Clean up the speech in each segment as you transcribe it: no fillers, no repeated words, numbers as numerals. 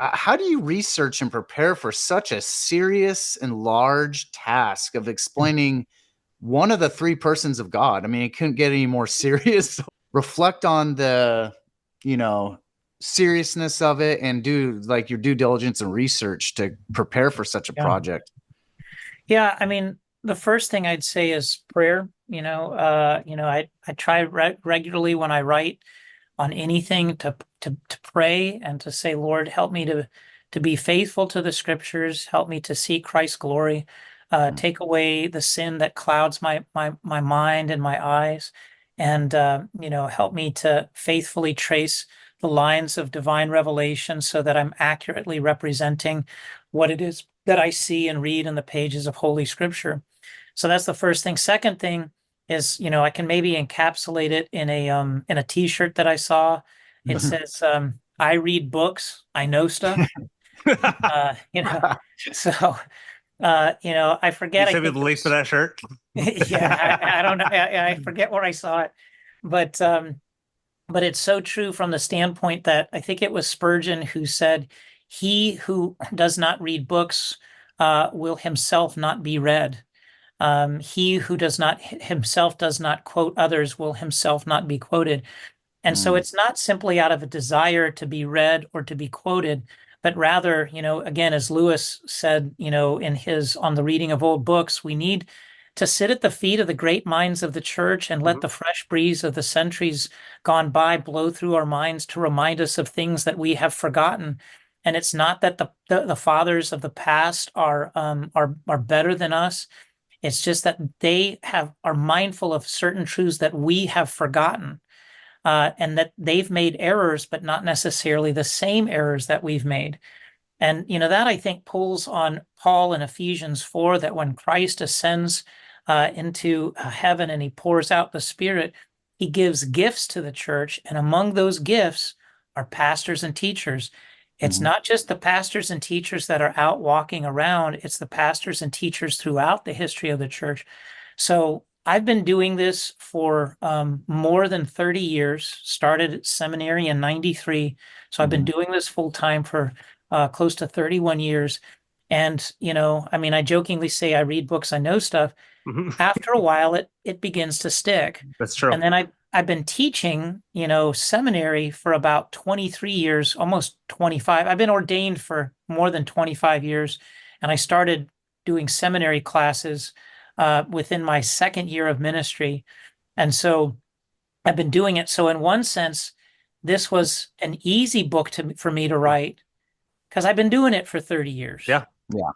how do you research and prepare for such a serious and large task of explaining one of the three persons of God? I mean, it couldn't get any more serious. Reflect on the, you know, seriousness of it and do like your due diligence and research to prepare for such a Yeah. project. Yeah, I mean, the first thing I'd say is prayer. I try regularly when I write on anything to pray and to say, Lord, help me to be faithful to the scriptures, help me to see Christ's glory, Mm. take away the sin that clouds my mind and my eyes, and help me to faithfully trace the lines of divine revelation so that I'm accurately representing what it is that I see and read in the pages of Holy Scripture. So that's the first thing. Second thing is, I can maybe encapsulate it in a t-shirt that I saw. It says, I read books, I know stuff. Uh, you know, so I You forget, I send me think the it link for was that shirt. yeah, I don't know. I forget where I saw it. But but it's so true from the standpoint that I think it was Spurgeon who said, he who does not read books will himself not be read. He who does not himself does not quote others will himself not be quoted. And so Mm. it's not simply out of a desire to be read or to be quoted, but rather, again, as Lewis said, in his On the Reading of Old Books, we need to sit at the feet of the great minds of the church and let Mhm. the fresh breeze of the centuries gone by blow through our minds to remind us of things that we have forgotten. And it's not that the fathers of the past are better than us. It's just that they are mindful of certain truths that we have forgotten, and that they've made errors, but not necessarily the same errors that we've made. And that I think pulls on Paul in Ephesians 4, that when Christ ascends into heaven and he pours out the Spirit, he gives gifts to the church, and among those gifts are pastors and teachers. It's Mhm. not just the pastors and teachers that are out walking around, it's the pastors and teachers throughout the history of the church. So I've been doing this for more than 30 years, started at seminary in 93. So I've been Mhm. doing this full time for close to 31 years. And, I mean, I jokingly say I read books, I know stuff. Mhm. After a while, it begins to stick. That's true. And then I've been teaching, seminary for about 23 years, almost 25. I've been ordained for more than 25 years. And I started doing seminary classes within my second year of ministry. And so I've been doing it. So in one sense, this was an easy book for me to write because I've been doing it for 30 years. Yeah. Yeah.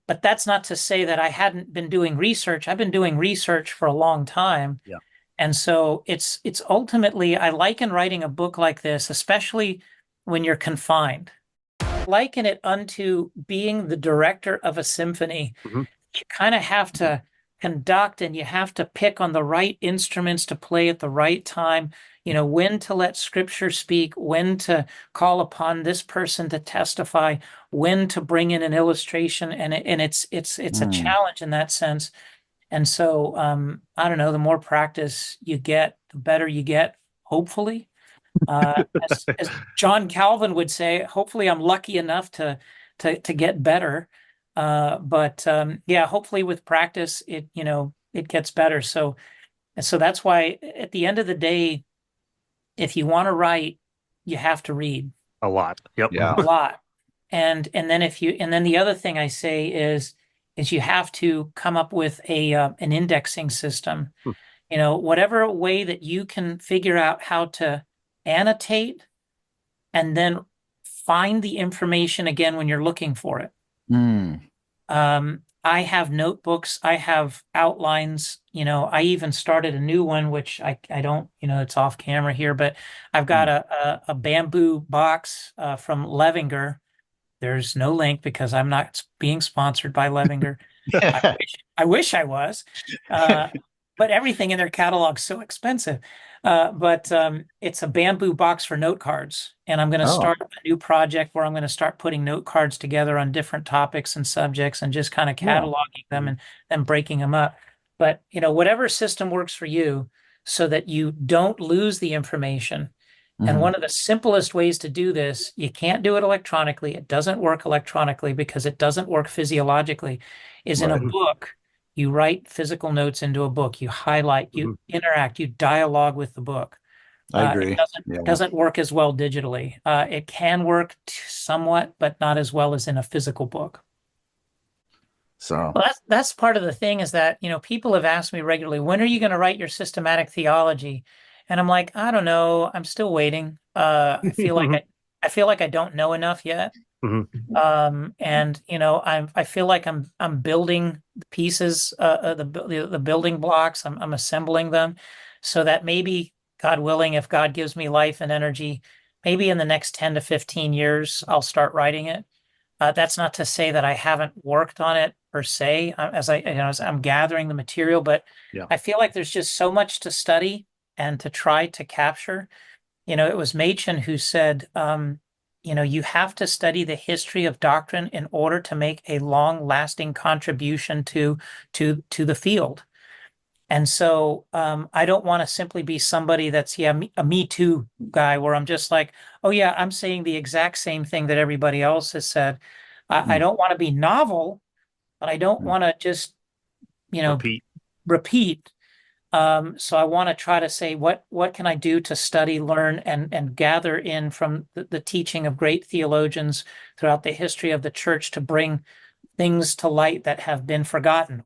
But that's not to say that I hadn't been doing research. I've been doing research for a long time. Yeah. And so it's ultimately, I liken writing a book like this, especially when you're confined. I liken it unto being the director of a symphony. Mhm. You kind of have to conduct, and you have to pick on the right instruments to play at the right time, when to let scripture speak, when to call upon this person to testify, when to bring in an illustration. And it's a Mm. challenge in that sense. And so I don't know, the more practice you get, the better you get, hopefully. As John Calvin would say, hopefully I'm lucky enough to get better. But yeah, hopefully with practice, it gets better. So that's why at the end of the day, if you want to write, you have to read A lot. Yep. Yeah. a lot. And then the other thing I say is you have to come up with an indexing system. Whatever way that you can figure out how to annotate and then find the information again when you're looking for it. Mm. I have notebooks, I have outlines, I even started a new one, which I don't, it's off camera here, but I've got Mm. a bamboo box from Levinger. There's no link because I'm not being sponsored by Levinger. I wish I was. Uh, but everything in their catalog's so expensive. But it's a bamboo box for note cards. And I'm going to Oh. start a new project where I'm going to start putting note cards together on different topics and subjects and just kind of Yeah. cataloging them Mhm. and then breaking them up. But, whatever system works for you so that you don't lose the information. And Mhm. one of the simplest ways to do this, you can't do it electronically. It doesn't work electronically because it doesn't work physiologically, is in a Right. book. You write physical notes into a book, you highlight, Mhm. you interact, you dialogue with the book. I It agree. doesn't Yeah. doesn't work as well digitally. It can work somewhat, but not as well as in a physical book. So, Well, that's part of the thing is that, people have asked me regularly, when are you going to write your systematic theology? And I'm like, I don't know. I'm still waiting. I feel like I don't know enough yet. Mhm. And I feel like I'm building the pieces, the building blocks. I'm assembling them so that maybe, God willing, if God gives me life and energy, maybe in the next 10 to 15 years, I'll start writing it. That's not to say that I haven't worked on it per se, as I'm gathering the material, but Yeah. I feel like there's just so much to study and to try to capture. It was Machen who said, you have to study the history of doctrine in order to make a long-lasting contribution to the field. And so I don't want to simply be somebody that's, a Me Too guy where I'm just like, oh, yeah, I'm saying the exact same thing that everybody else has said. I mm, don't want to be novel, but I don't mm, want to just, you know, Repeat. repeat. So I want to try to say what can I do to study, learn, and gather in from the teaching of great theologians throughout the history of the church to bring things to light that have been forgotten